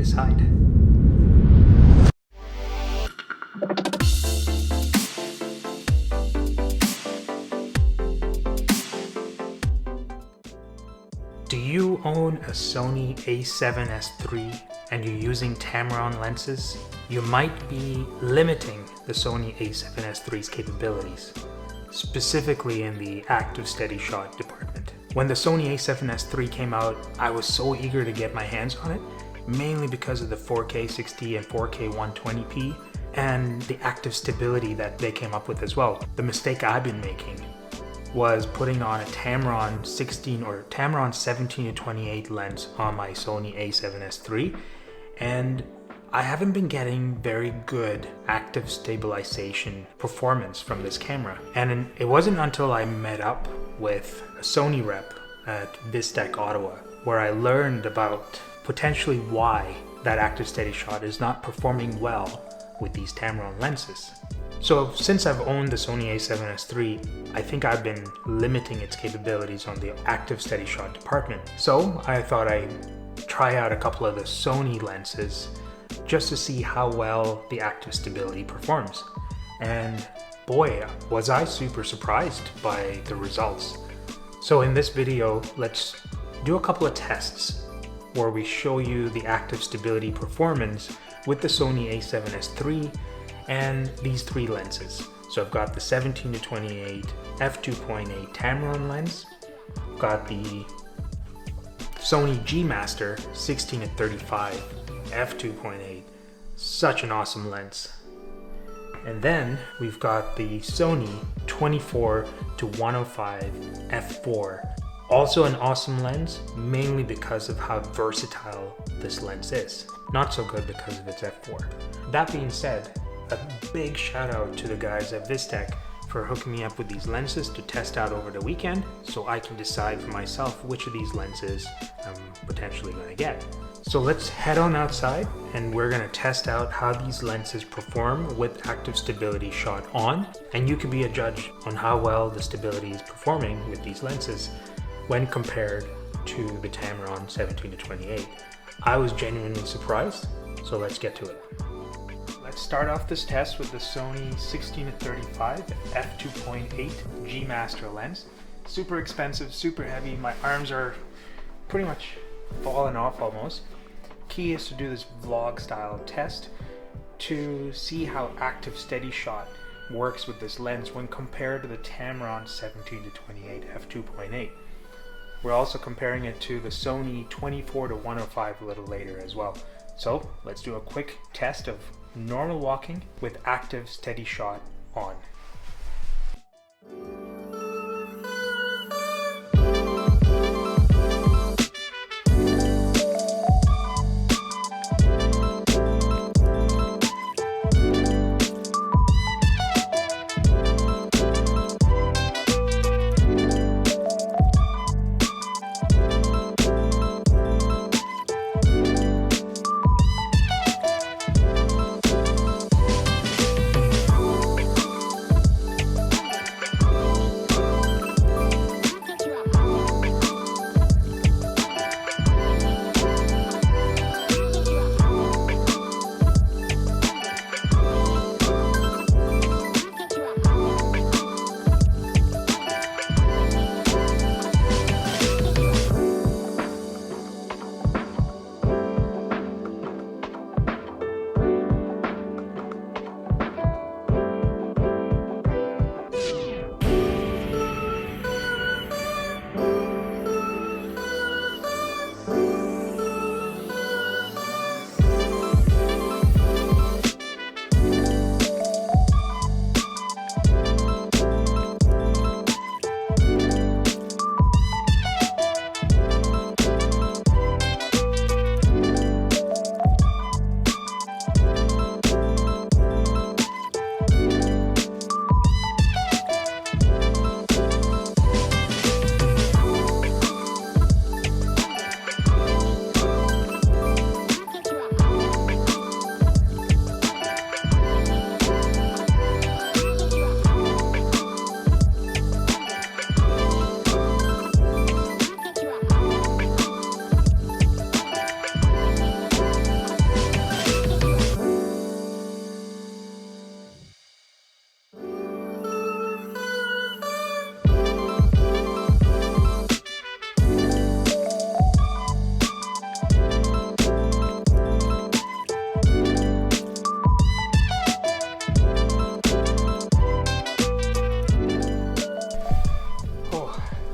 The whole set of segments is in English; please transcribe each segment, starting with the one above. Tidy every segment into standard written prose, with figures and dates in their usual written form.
decide. Do you own a Sony A7S III and you're using Tamron lenses? You might be limiting the Sony A7S III's capabilities, specifically in the active SteadyShot department. When the Sony A7S III came out, I was so eager to get my hands on it, mainly because of the 4K 60 and 4K 120p and the active stability that they came up with as well. The mistake I've been making was putting on a Tamron 16 or Tamron 17-28 lens on my Sony A7S III, and I haven't been getting very good active stabilization performance from this camera. And it wasn't until I met up with a Sony rep at VizTech Ottawa where I learned about potentially why that active SteadyShot is not performing well with these Tamron lenses. So since I've owned the Sony A7S III, I think I've been limiting its capabilities on the active SteadyShot department. So I thought I'd try out a couple of the Sony lenses just to see how well the active stability performs. And boy, was I super surprised by the results. So in this video, let's do a couple of tests where we show you the active stability performance with the Sony A7S III and these three lenses. So I've got the 17-28 F2.8 Tamron lens, I've got the Sony G Master 16-35 F2.8, such an awesome lens. And then we've got the Sony 24-105 F4, also an awesome lens, mainly because of how versatile this lens is. Not so good because of its F4. That being said, a big shout out to the guys at VizTech for hooking me up with these lenses to test out over the weekend so I can decide for myself which of these lenses I'm potentially going to get. So let's head on outside and we're going to test out how these lenses perform with active stability shot on, and you can be a judge on how well the stability is performing with these lenses when compared to the Tamron 17-28. I was genuinely surprised, so let's get to it. Let's start off this test with the Sony 16-35 f2.8 G Master lens. Super expensive, super heavy. My arms are pretty much falling off almost. Key is to do this vlog style test to see how active SteadyShot works with this lens when compared to the Tamron 17-28 f2.8. We're also comparing it to the Sony 24-105 a little later as well. So let's do a quick test of normal walking with active SteadyShot on.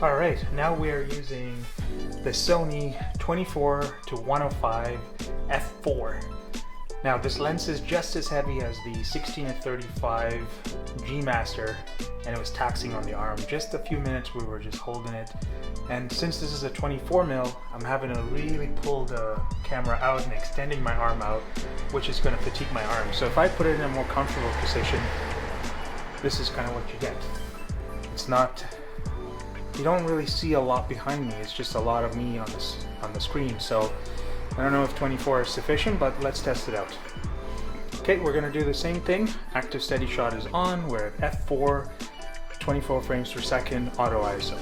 Alright, now we are using the Sony 24-105 f4. Now this lens is just as heavy as the 16-35 G Master, and it was taxing on the arm. Just a few minutes we were just holding it, and since this is a 24mm, I'm having to really pull the camera out and extending my arm out, which is going to fatigue my arm. So if I put it in a more comfortable position, this is kind of what you get. It's not, you don't really see a lot behind me, it's just a lot of me on the screen. So I don't know if 24 is sufficient, but let's test it out. Okay, we're going to do the same thing. Active SteadyShot is on, we're at f4, 24 frames per second, auto ISO.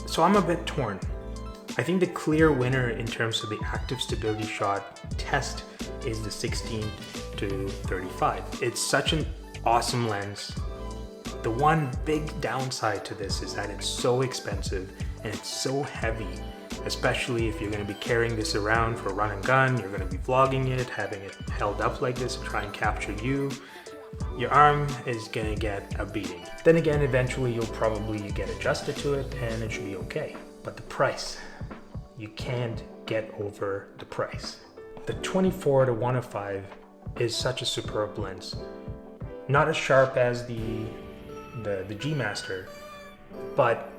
So I'm a bit torn. I think the clear winner in terms of the active SteadyShot test is the 16-35. It's such an awesome lens. The one big downside to this is that it's so expensive and it's so heavy, especially if you're going to be carrying this around for run and gun, you're going to be vlogging it, having it held up like this to try and capture you. Your arm is going to get a beating. Then again, eventually you'll probably get adjusted to it and it should be okay. But the price, you can't get over the price. The 24-105 is such a superb lens. Not as sharp as the G Master, but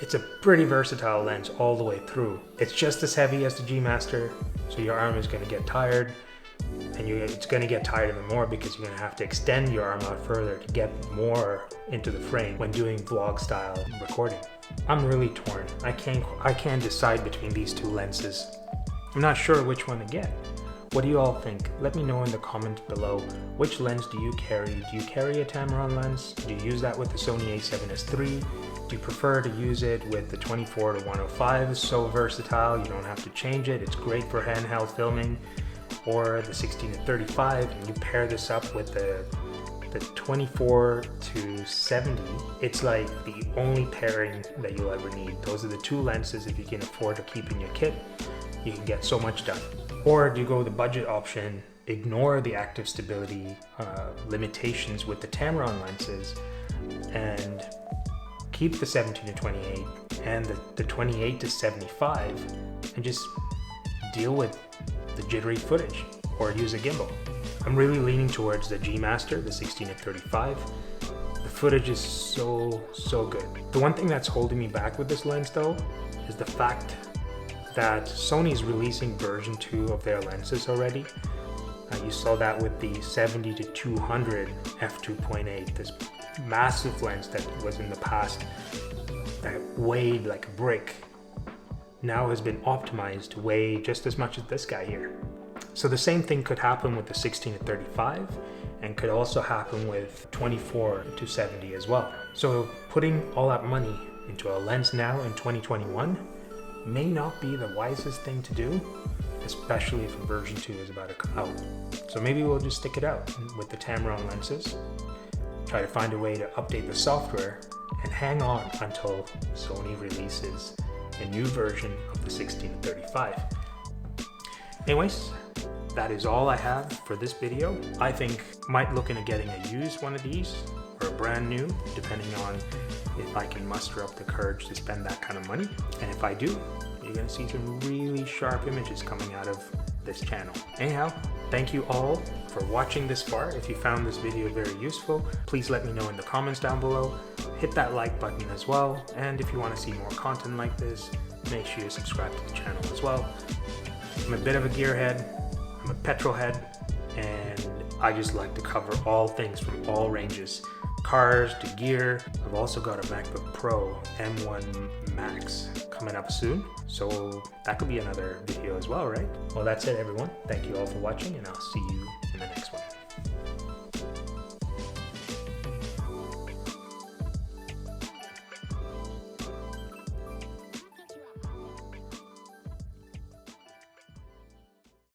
it's a pretty versatile lens all the way through. It's just as heavy as the G Master, so your arm is going to get tired. And it's going to get tired even more because you're going to have to extend your arm out further to get more into the frame when doing vlog style recording. I'm really torn. I can't decide between these two lenses. I'm not sure which one to get. What do you all think? Let me know in the comments below. Which lens do you carry? Do you carry a Tamron lens? Do you use that with the Sony A7SIII? Do you prefer to use it with the 24-105? It's so versatile, you don't have to change it. It's great for handheld filming. Or the 16-35, and you pair this up with the 24-70, it's like the only pairing that you'll ever need. Those are the two lenses if you can afford to keep in your kit. You can get so much done. Or do you go with the budget option, ignore the active stability limitations with the Tamron lenses, and keep the 17-28 and the 28-75, and just deal with the jittery footage or use a gimbal. I'm really leaning towards the G Master, the 16-35. The footage is so good. The one thing that's holding me back with this lens though is the fact that Sony's releasing version 2 of their lenses already. You saw that with the 70-200 f2.8, this massive lens that was in the past that weighed like a brick, now has been optimized to weigh just as much as this guy here. So the same thing could happen with the 16-35 and could also happen with 24-70 as well. So putting all that money into a lens now in 2021 may not be the wisest thing to do, especially if version 2 is about to come out. So maybe we'll just stick it out with the Tamron lenses, try to find a way to update the software, and hang on until Sony releases a new version of the 16-35. Anyways, that is all I have for this video. I think might look into getting a used one of these or a brand new, depending on if I can muster up the courage to spend that kind of money. And if I do, You're gonna see some really sharp images coming out of this channel. Anyhow, thank you all for watching this far. If you found this video very useful, please let me know in the comments down below. Hit that like button as well, and if you want to see more content like this, make sure you subscribe to the channel as well. I'm a bit of a gearhead, I'm a petrol head, and I just like to cover all things from all ranges. Cars to gear. I've also got a MacBook Pro M1 Max coming up soon, so that could be another video as well, right? Well, that's it everyone. Thank you all for watching, and I'll see you in the next one.